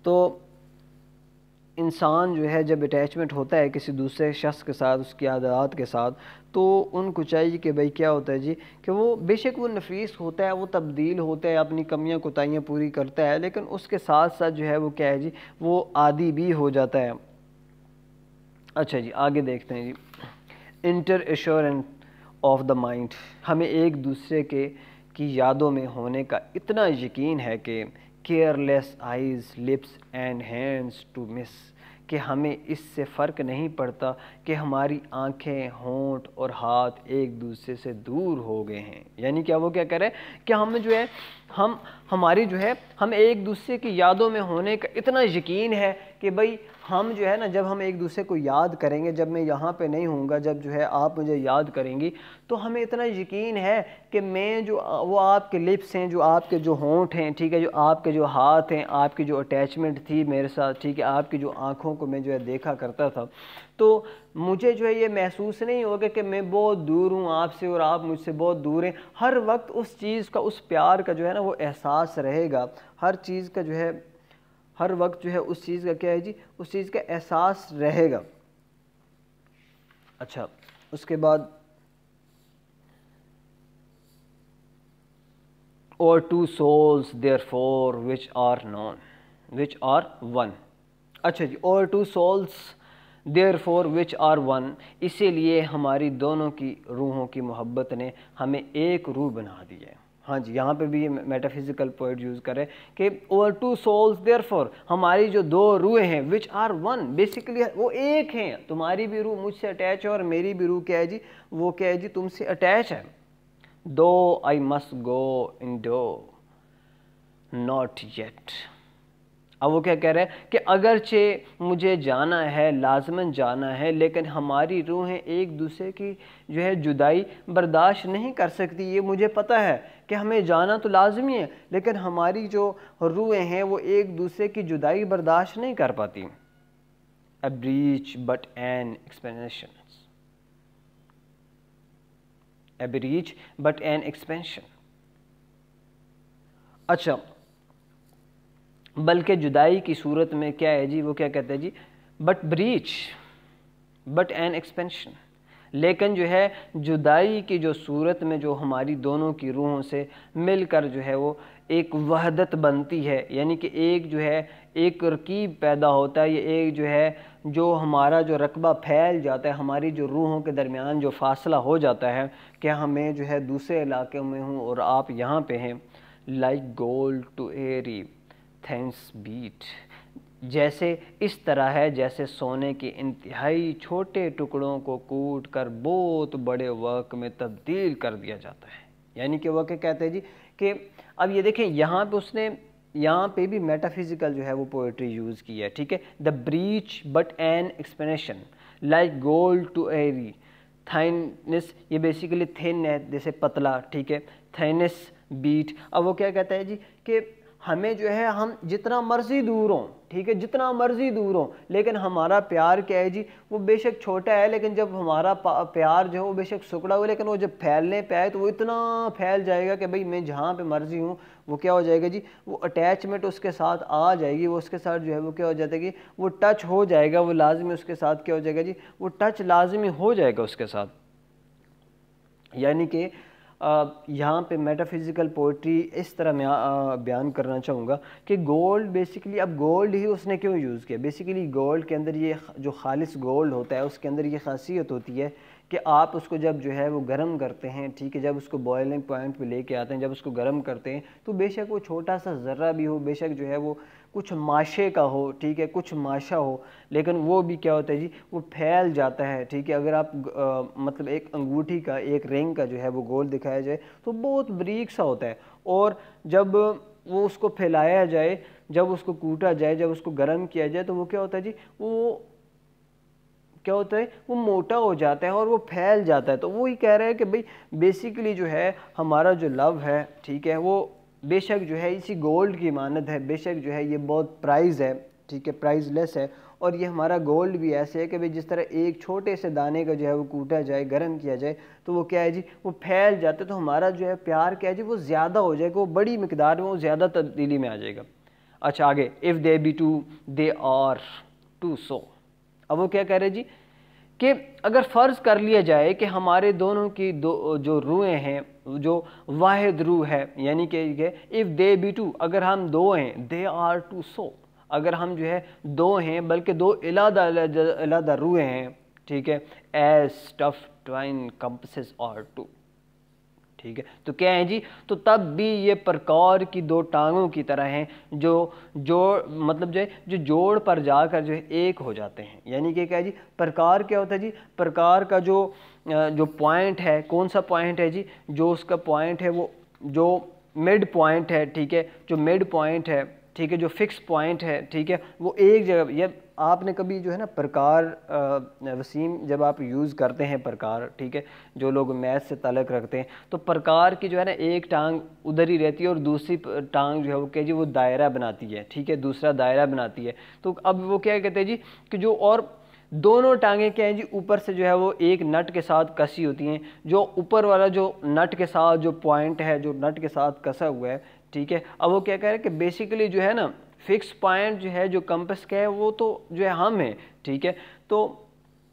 S1: تو انسان جو ہے جب اٹیچمنٹ ہوتا ہے کسی دوسرے شخص کے ساتھ، اس کی عادات کے ساتھ، تو ان کو چاہیے کہ بھائی کیا ہوتا ہے جی کہ وہ بے شک وہ نفیس ہوتا ہے، وہ تبدیل ہوتا ہے، اپنی کمیاں کوتاہیاں پوری کرتا ہے، لیکن اس کے ساتھ ساتھ جو ہے وہ کیا ہے جی وہ عادی بھی ہو جاتا ہے۔ اچھا جی آگے دیکھتے ہیں جی، inter assurance of the mind, ہمیں ایک دوسرے کی یادوں میں ہونے کا اتنا یقین ہے کہ care less eyes lips and hands to miss, کہ ہمیں اس سے فرق نہیں پڑتا کہ ہماری آنکھیں، ہونٹ اور ہاتھ ایک دوسرے سے دور ہو گئے ہیں۔ یعنی کیا وہ کیا کر رہے ہیں کہ ہم جو ہے ہماری جو ہے ہم ایک دوسرے کی یادوں میں ہونے کا اتنا یقین ہے کہ بھائی ہم جو ہے نا جب ہم ایک دوسرے کو یاد کریں گے، جب میں یہاں پہ نہیں ہوں گا، جب جو ہے آپ مجھے یاد کریں گی، تو ہمیں اتنا یقین ہے کہ میں جو وہ آپ کے لپس ہیں، جو آپ کے جو ہونٹ ہیں، ٹھیک ہے، جو آپ کے جو ہاتھ ہیں، آپ کی جو اٹیچمنٹ تھی میرے ساتھ، ٹھیک ہے، آپ کی جو آنکھوں کو میں جو ہے دیکھا کرتا تھا، تو مجھے جو ہے یہ محسوس نہیں ہوگا کہ میں بہت دور ہوں آپ سے اور آپ مجھ سے بہت دور ہیں۔ ہر وقت اس چیز کا، اس پیار کا جو ہے نا وہ احساس رہے گا، ہر چیز کا جو ہے ہر وقت جو ہے اس چیز کا کیا ہے جی اس چیز کا احساس رہے گا۔ اچھا اس کے بعد or two souls therefore which are known which are one، اچھا جی or two souls therefore which are one، اسی لیے ہماری دونوں کی روحوں کی محبت نے ہمیں ایک روح بنا دی ہے۔ ہاں جی یہاں پہ بھی یہ میٹا فزیکل پوائٹ یوز کرے کہ or two souls therefore، ہماری جو دو روحیں ہیں which are one، بیسیکلی وہ ایک ہیں، تمہاری بھی روح مجھ سے اٹیچ ہے اور میری بھی روح کیا ہے جی وہ کیا ہے جی تم سے اٹیچ ہے۔ Though I must go into not yet، اب وہ کیا کہہ رہے ہیں کہ اگرچہ مجھے جانا ہے، لازماً جانا ہے، لیکن ہماری روحیں ایک دوسرے کی جو ہے جدائی برداشت نہیں کر سکتی۔ یہ مجھے پتہ ہے کہ ہمیں جانا تو لازمی ہے، لیکن ہماری جو روحیں ہیں وہ ایک دوسرے کی جدائی برداشت نہیں کر پاتی۔ A breach but an expansion، a breach but an expansion، اچھا بلکہ جدائی کی صورت میں کیا ہے جی وہ کیا کہتے ہیں جی but breach but an expansion، لیکن جو ہے جدائی کی جو صورت میں جو ہماری دونوں کی روحوں سے مل کر جو ہے وہ ایک وحدت بنتی ہے، یعنی کہ ایک جو ہے ایک رکیب پیدا ہوتا ہے، یہ ایک جو ہے جو ہمارا جو رقبہ پھیل جاتا ہے، ہماری جو روحوں کے درمیان جو فاصلہ ہو جاتا ہے کہ ہمیں جو ہے دوسرے علاقے میں ہوں اور آپ یہاں پہ ہیں، like gold to airy thanks beat، جیسے اس طرح ہے جیسے سونے کے انتہائی چھوٹے ٹکڑوں کو کوٹ کر بہت بڑے ورق میں تبدیل کر دیا جاتا ہے۔ یعنی کہ وہ کیا کہتے ہیں جی کہ اب یہ دیکھیں یہاں پہ اس نے یہاں پہ بھی میٹا فزیکل جو ہے وہ پوئٹری یوز کی ہے، ٹھیک ہے، the breach but an explanation like gold to airy thinness, یہ بیسیکلی تھن ہے جیسے پتلا، ٹھیک ہے، تھائنس بیٹ۔ اب وہ کیا کہتا ہے جی کہ ہمیں جو ہے ہم جتنا مرضی دور ہوں، ٹھیک ہے، جتنا مرضی دور ہوں، لیکن ہمارا پیار کیا ہے جی وہ بے شک چھوٹا ہے، لیکن جب ہمارا پیار جو ہے وہ بے شک سکڑا ہو، لیکن وہ جب پھیلنے پہ آئے تو وہ اتنا پھیل جائے گا کہ بھئی میں جہاں پہ مرضی ہوں وہ کیا ہو جائے گا جی وہ اٹیچمنٹ اس کے ساتھ آ جائے گی، وہ اس کے ساتھ جو ہے وہ کیا ہو جاتا ہے کہ وہ ٹچ ہو جائے گا، وہ لازمی اس کے ساتھ کیا ہو جائے گا جی وہ ٹچ لازمی ہو جائے گا اس کے ساتھ۔ یعنی کہ یہاں پہ میٹا فزیکل پوئٹری اس طرح میں بیان کرنا چاہوں گا کہ گولڈ بیسیکلی، اب گولڈ ہی اس نے کیوں یوز کیا، بیسیکلی گولڈ کے اندر یہ جو خالص گولڈ ہوتا ہے اس کے اندر یہ خاصیت ہوتی ہے کہ آپ اس کو جب جو ہے وہ گرم کرتے ہیں، ٹھیک ہے، جب اس کو بوائلنگ پوائنٹ پہ لے کے آتے ہیں، جب اس کو گرم کرتے ہیں تو بے شک وہ چھوٹا سا ذرہ بھی ہو، بے شک جو ہے وہ کچھ ماشے کا ہو، ٹھیک ہے، کچھ ماشا ہو، لیکن وہ بھی کیا ہوتا ہے جی وہ پھیل جاتا ہے، ٹھیک ہے۔ اگر آپ مطلب ایک انگوٹھی کا، ایک رنگ کا جو ہے وہ گولڈ دکھایا جائے تو بہت بریک سا ہوتا ہے، اور جب وہ اس کو پھیلایا جائے، جب اس کو کوٹا جائے، جب اس کو گرم کیا جائے تو وہ کیا ہوتا ہے جی، وہ کیا ہوتا ہے، وہ موٹا ہو جاتا ہے اور وہ پھیل جاتا ہے۔ تو وہی کہہ رہے ہیں کہ بھئی بیسیکلی جو ہے ہمارا جو لو ہے، ٹھیک ہے، وہ بے شک جو ہے اسی گولڈ کی مانند ہے، بے شک جو ہے یہ بہت پرائز ہے، ٹھیک ہے، پرائز لیس ہے، اور یہ ہمارا گولڈ بھی ایسے ہے کہ بھئی جس طرح ایک چھوٹے سے دانے کا جو ہے وہ کوٹا جائے، گرم کیا جائے تو وہ کیا ہے جی، وہ پھیل جاتا ہے۔ تو ہمارا جو ہے پیار کیا ہے جی، وہ زیادہ ہو جائے گا، وہ بڑی مقدار میں، وہ زیادہ تبدیلی میں آ جائے گا۔ اچھا آگے، if they be two they are two so۔ اب وہ کیا کہہ رہے جی کہ اگر فرض کر لیا جائے کہ ہمارے دونوں کی جو روحیں ہیں، جو واحد روح ہے، یعنی کہ if they be two، اگر ہم دو ہیں، they are two so، اگر ہم جو ہے دو ہیں بلکہ دو علیحدہ روحیں ہیں، ٹھیک ہے، as tough twine compasses are two، ٹھیک ہے، تو کیا ہیں جی، تو تب بھی یہ پرکار کی دو ٹانگوں کی طرح ہیں، جو مطلب جو ہے جو جوڑ پر جا کر جو ہے ایک ہو جاتے ہیں۔ یعنی کہ کیا ہے جی، پرکار کیا ہوتا ہے جی، پرکار کا جو پوائنٹ ہے، کون سا پوائنٹ ہے جی، جو اس کا پوائنٹ ہے وہ جو مڈ پوائنٹ ہے، ٹھیک ہے، جو مڈ پوائنٹ ہے، ٹھیک ہے، جو فکس پوائنٹ ہے، ٹھیک ہے، وہ ایک جگہ۔ یہ آپ نے کبھی جو ہے نا پرکار، وسیم، جب آپ یوز کرتے ہیں پرکار، ٹھیک ہے، جو لوگ میتھ سے تعلق رکھتے ہیں، تو پرکار کی جو ہے نا ایک ٹانگ ادھر ہی رہتی ہے اور دوسری ٹانگ جو ہے وہ کہ جی وہ دائرہ بناتی ہے، ٹھیک ہے، دوسرا دائرہ بناتی ہے۔ تو اب وہ کیا کہتے ہیں جی کہ جو اور دونوں ٹانگیں کیا ہیں جی، اوپر سے جو ہے وہ ایک نٹ کے ساتھ کسی ہوتی ہیں، جو اوپر والا جو نٹ کے ساتھ جو پوائنٹ ہے، جو نٹ کے ساتھ کسا ہوا ہے، ٹھیک ہے۔ اب وہ کیا کہہ رہے ہیں کہ بیسیکلی جو ہے نا فکس پوائنٹ جو ہے جو کمپس کا ہے وہ تو جو ہے ہم ہیں، ٹھیک ہے، تو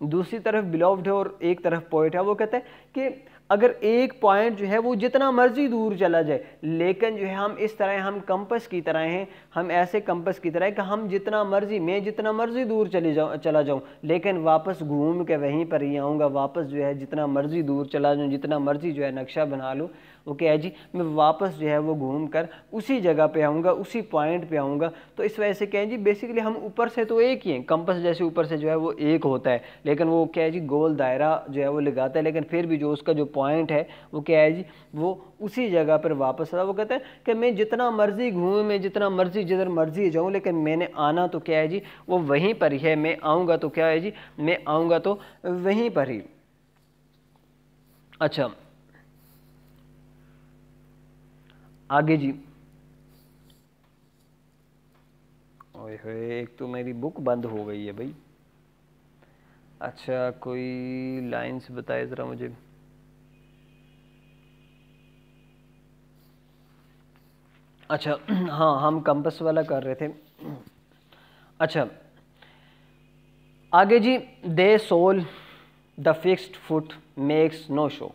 S1: دوسری طرف بلوفڈ ہے اور ایک طرف پوئٹ ہے۔ وہ کہتا ہے کہ اگر ایک پوائنٹ جو ہے وہ جتنا مرضی دور چلا جائے، لیکن جو ہے ہم اس طرح، ہم کمپس کی طرح ہیں، ہم ایسے کمپس کی طرح ہے کہ ہم جتنا مرضی، میں جتنا مرضی دور چلا جاؤں لیکن واپس گھوم کے وہیں پر ہی آؤں گا، واپس جو ہے جتنا مرضی دور چلا جاؤں، جتنا مرضی جو ہے نقشہ بنا لوں، وہ کیا ہے جی، میں واپس جو ہے وہ گھوم کر اسی جگہ پہ آؤں گا، اسی پوائنٹ پہ آؤں گا۔ تو اس وجہ سے کیا ہے جی، بیسیکلی ہم اوپر سے تو ایک ہی ہیں، کمپس جیسے اوپر سے جو ہے وہ ایک ہوتا ہے، لیکن وہ کیا ہے جی گول دائرہ جو ہے وہ لگاتا ہے، لیکن پھر بھی جو اس کا جو پوائنٹ ہے وہ کیا ہے جی، وہ اسی جگہ پر واپس آتا ہے۔ وہ کہتا ہے کہ میں جتنا مرضی گھوموں، میں جتنا مرضی جدھر مرضی جاؤں، لیکن میں نے آنا تو کیا ہے جی، وہ وہیں پر ہی ہے، میں آؤں گا تو کیا ہے جی، میں آؤں گا تو وہیں پر ہی۔ اچھا آگے جی، اوئے ہوئے، ایک تو میری بک بند ہو گئی ہے بھائی۔ اچھا کوئی لائنز بتائے ذرا مجھے۔ اچھا ہاں، ہم کمپس والا کر رہے تھے۔ اچھا آگے جی، thy soul the fixed foot makes no show.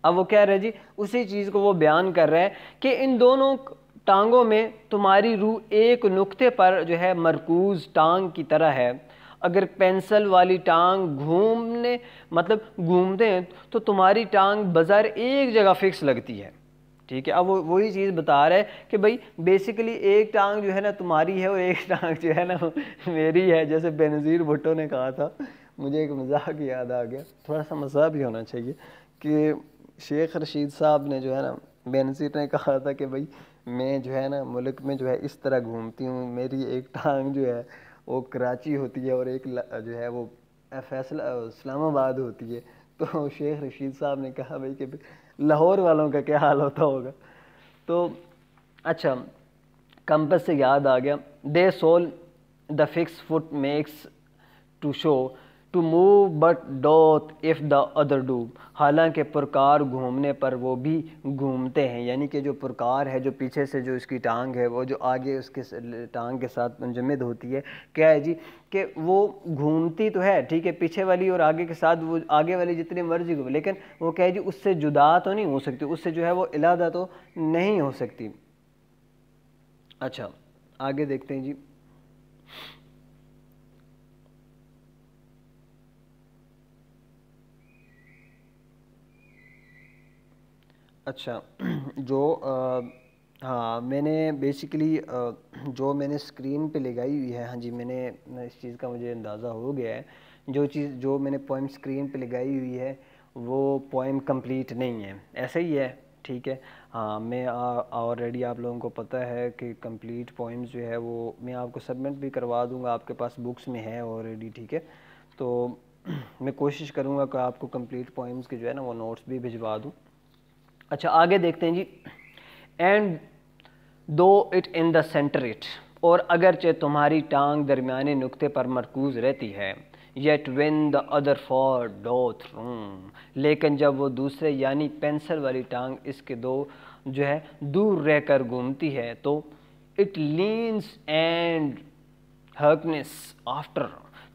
S1: اب وہ کہہ رہے جی، اسی چیز کو وہ بیان کر رہے ہیں کہ ان دونوں ٹانگوں میں تمہاری روح ایک نقطے پر جو ہے مرکوز ٹانگ کی طرح ہے۔ اگر پینسل والی ٹانگ گھومتے ہیں تو تمہاری ٹانگ بظاہر ایک جگہ فکس لگتی ہے، ٹھیک ہے۔ اب وہ وہی چیز بتا رہے ہیں کہ بھائی بیسیکلی ایک ٹانگ جو ہے نا تمہاری ہے اور ایک ٹانگ جو ہے نا میری ہے، جیسے بینظیر بھٹو نے کہا تھا۔ مجھے ایک مذاق یاد آ گیا، تھوڑا سا مزاح بھی ہونا چاہیے، کہ شیخ رشید صاحب نے جو ہے نا، بینظیر نے کہا تھا کہ بھائی میں جو ہے نا ملک میں جو ہے اس طرح گھومتی ہوں، میری ایک ٹانگ جو ہے وہ کراچی ہوتی ہے اور ایک جو ہے وہ فیصلہ اسلام آباد ہوتی ہے۔ تو شیخ رشید صاحب نے کہا بھائی کہ لاہور والوں کا کیا حال ہوتا ہوگا۔ تو اچھا کمپس سے یاد آ گیا، thy soul the fix foot makes to show to move but doth if the other do. حالانکہ پرکار گھومنے پر وہ بھی گھومتے ہیں، یعنی کہ جو پرکار ہے، جو پیچھے سے جو اس کی ٹانگ ہے، وہ جو آگے اس کے ٹانگ کے ساتھ منجمد ہوتی ہے، کیا ہے جی کہ وہ گھومتی تو ہے، ٹھیک ہے، پیچھے والی اور آگے کے ساتھ، وہ آگے والی جتنی مرضی گھومے، لیکن وہ کیا ہے جی اس سے جدا تو نہیں ہو سکتی، اس سے جو ہے وہ علیحدہ تو نہیں ہو سکتی۔ اچھا آگے دیکھتے ہیں جی۔ اچھا ہاں میں نے بیسیکلی جو میں نے اسکرین پہ لگائی ہوئی ہے، ہاں جی میں نے اس چیز کا مجھے اندازہ ہو گیا ہے، جو میں نے پوئم اسکرین پہ لگائی ہوئی ہے وہ پوئم کمپلیٹ نہیں ہے، ایسا ہی ہے، ٹھیک ہے. ہاں میں آلریڈی آپ لوگوں کو پتہ ہے کہ کمپلیٹ پوئمز جو ہے وہ میں آپ کو سبمٹ بھی کروا دوں گا, آپ کے پاس بکس میں ہے آلریڈی. ٹھیک ہے, تو میں کوشش کروں گا کہ آپ کو کمپلیٹ پوئمز کے جو ہے نا وہ نوٹس بھی بھجوا دوں. اچھا آگے دیکھتے ہیں جی. And though it in the centre it, اور اگرچہ تمہاری ٹانگ درمیانے نقطے پر مرکوز رہتی ہے, yet when the other far doth roam, لیکن جب وہ دوسرے یعنی پینسل والی ٹانگ اس کے دو جو ہے دور رہ کر گھومتی ہے تو اٹ لینس اینڈ ہرکنس آفٹر,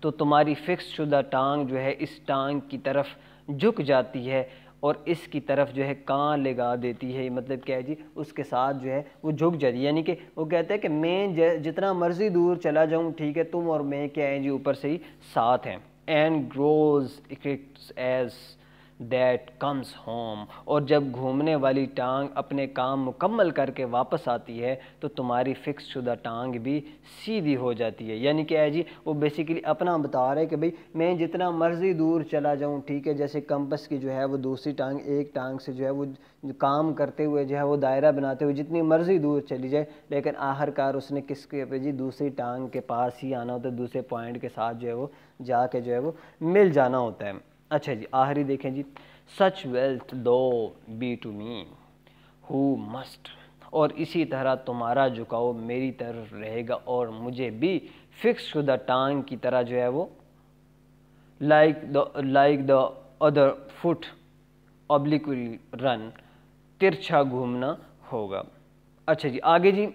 S1: تو تمہاری فکس شدہ ٹانگ جو ہے اس ٹانگ کی طرف جھک جاتی ہے اور اس کی طرف جو ہے کان لگا دیتی ہے. مطلب کیا ہے جی, اس کے ساتھ جو ہے وہ جھک جاتی ہے, یعنی کہ وہ کہتا ہے کہ میں جتنا مرضی دور چلا جاؤں, ٹھیک ہے, تم اور میں کیا ہے جی اوپر سے ہی ساتھ ہیں. And grows as that comes home, اور جب گھومنے والی ٹانگ اپنے کام مکمل کر کے واپس آتی ہے تو تمہاری فکس شدہ ٹانگ بھی سیدھی ہو جاتی ہے. یعنی کہ ہے جی وہ بیسیکلی اپنا بتا رہے کہ بھئی میں جتنا مرضی دور چلا جاؤں, ٹھیک ہے, جیسے کمپس کی جو ہے وہ دوسری ٹانگ ایک ٹانگ سے جو ہے وہ کام کرتے ہوئے جو ہے وہ دائرہ بناتے ہوئے جتنی مرضی دور چلی جائے, لیکن آخر کار اس نے کس کے پہ جی دوسری ٹانگ کے پاس ہی آنا ہوتا ہے, دوسرے پوائنٹ کے ساتھ جو ہے وہ جا کے جو ہے وہ مل جانا ہوتا ہے. اچھا جی آخری دیکھیں جی. Such wealth thou be to me who must, اور اسی طرح تمہارا جھکاؤ میری طرف رہے گا اور مجھے بھی فکس شدہ ٹانگ کی طرح جو ہے وہ like the other foot obliquely run ترچھا گھومنا ہوگا. اچھا جی آگے جی.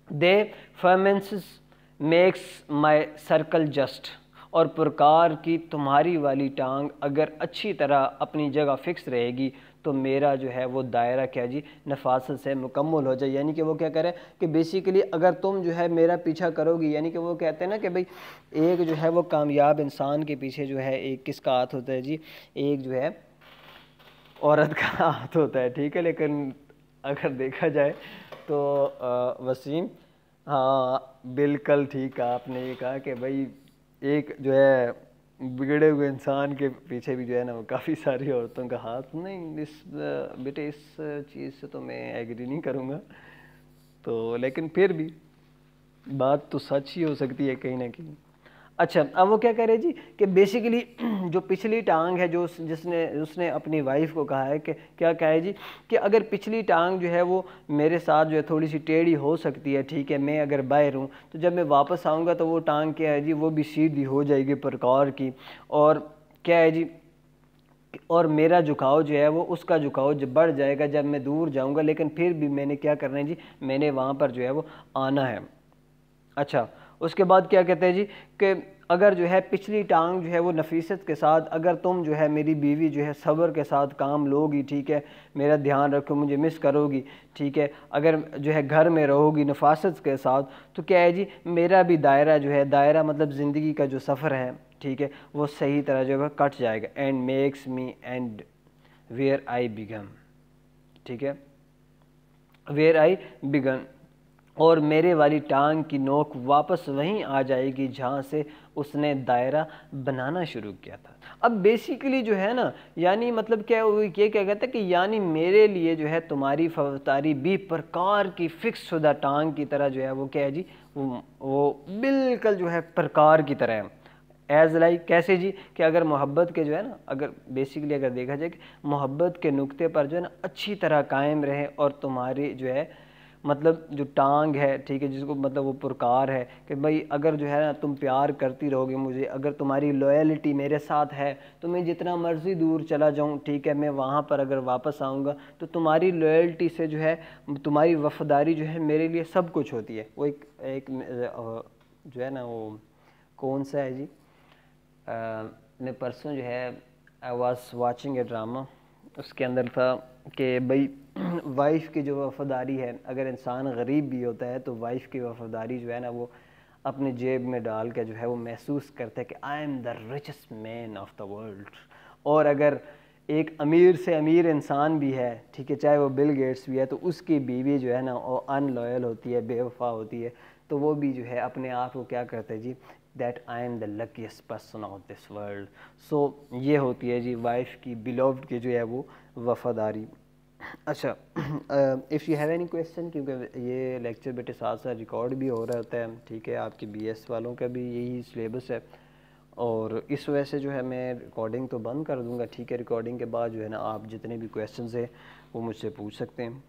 S1: Thy firmness makes my circle just, اور پرکار کی تمہاری والی ٹانگ اگر اچھی طرح اپنی جگہ فکس رہے گی تو میرا جو ہے وہ دائرہ کیا جی نفاست سے مکمل ہو جائے. یعنی کہ وہ کیا کرے کہ بیسیکلی اگر تم جو ہے میرا پیچھا کرو گی, یعنی کہ وہ کہتے ہیں نا کہ بھئی ایک جو ہے وہ کامیاب انسان کے پیچھے جو ہے ایک کس کا ہاتھ ہوتا ہے جی, ایک جو ہے عورت کا ہاتھ ہوتا ہے. ٹھیک ہے, لیکن اگر دیکھا جائے تو وسیم, ہاں بالکل ٹھیک کہا آپ نے, یہ کہا کہ بھئی ایک جو ہے بگڑے ہوئے انسان کے پیچھے بھی جو ہے نا وہ کافی ساری عورتوں کا ہاتھ. نہیں بیٹے اس چیز سے تو میں ایگری نہیں کروں گا, تو لیکن پھر بھی بات تو سچ ہی ہو سکتی ہے کہیں نہ کہیں. اچھا اب وہ کیا کہہ رہے جی کہ بیسیکلی جو پچھلی ٹانگ ہے جو اس نے اپنی وائف کو کہا ہے کہ کیا کہا ہے جی کہ اگر پچھلی ٹانگ جو ہے وہ میرے ساتھ جو ہے تھوڑی سی ٹیڑھی ہو سکتی ہے, ٹھیک ہے, میں اگر باہر ہوں تو جب میں واپس آؤں گا تو وہ ٹانگ کیا ہے جی وہ بھی سیدھی ہو جائے گی پرکار کی, اور کیا ہے جی اور میرا جھکاؤ جو ہے وہ اس کا جھکاؤ بڑھ جائے گا جب میں دور جاؤں گا, لیکن پھر بھی میں نے کیا کرنا ہے جی میں نے وہاں پر جو ہے وہ آنا ہے. اچھا اس کے بعد کیا کہتے ہیں جی کہ اگر جو ہے پچھلی ٹانگ جو ہے وہ نفیست کے ساتھ, اگر تم جو ہے میری بیوی جو ہے صبر کے ساتھ کام لو گی, ٹھیک ہے, میرا دھیان رکھو, مجھے مس کرو گی, ٹھیک ہے, اگر جو ہے گھر میں رہو گی نفاست کے ساتھ, تو کیا ہے جی میرا بھی دائرہ جو ہے, دائرہ مطلب زندگی کا جو سفر ہے, ٹھیک ہے, وہ صحیح طرح جو ہے کٹ جائے گا. And makes me end where I begun, ٹھیک ہے, ویئر آئی بگن, اور میرے والی ٹانگ کی نوک واپس وہیں آ جائے گی جہاں سے اس نے دائرہ بنانا شروع کیا تھا. اب بیسیکلی جو ہے نا یعنی مطلب کیا یہ کیا کہتا ہے کہ یعنی میرے لیے جو ہے تمہاری فوتاری بھی پرکار کی فکس شدہ ٹانگ کی طرح جو ہے وہ کیا ہے جی وہ بالکل جو ہے پرکار کی طرح ہے. ایز لائک کیسے جی کہ اگر محبت کے جو ہے نا اگر بیسیکلی اگر دیکھا جائے کہ محبت کے نقطے پر جو ہے نا اچھی طرح قائم رہے, اور تمہاری جو ہے مطلب جو ٹانگ ہے, ٹھیک ہے, جس کو مطلب وہ پرکار ہے کہ بھئی اگر جو ہے نا تم پیار کرتی رہو گے مجھے, اگر تمہاری لویلٹی میرے ساتھ ہے تو میں جتنا مرضی دور چلا جاؤں, ٹھیک ہے, میں وہاں پر اگر واپس آؤں گا تو تمہاری لویلٹی سے جو ہے تمہاری وفاداری جو ہے میرے لیے سب کچھ ہوتی ہے. وہ ایک جو ہے نا وہ کون سا ہے جی, میں پرسوں جو ہے I was watching a drama, اس کے اندر تھا کہ بھئی وائف کی جو وفاداری ہے, اگر انسان غریب بھی ہوتا ہے تو وائف کی وفاداری جو ہے نا وہ اپنے جیب میں ڈال کے جو ہے وہ محسوس کرتا ہے کہ I am the richest man of the world. اور اگر ایک امیر سے امیر انسان بھی ہے, ٹھیک ہے, چاہے وہ بل گیٹس بھی ہے, تو اس کی بیوی جو ہے نا وہ ان لوئل ہوتی ہے, بے وفا ہوتی ہے, تو وہ بھی جو ہے اپنے آپ کو کیا کرتے ہیں جی that I am the luckiest person of this world. So یہ ہوتی ہے جی وائف کی بلوڈ کی جو ہے وہ وفاداری. اچھا if you have any question, کیونکہ یہ لیکچر بیٹے ساتھ ساتھ ریکارڈ بھی ہو رہا ہوتا ہے، ٹھیک ہے، آپ کے بی ایس والوں کا بھی یہی سلیبس ہے، اور اس وجہ سے جو ہے میں ریکارڈنگ تو بند کر دوں گا، ٹھیک ہے. ریکارڈنگ کے بعد جو ہے نا آپ جتنے بھی کویسچنز ہیں وہ مجھ سے پوچھ سکتے ہیں.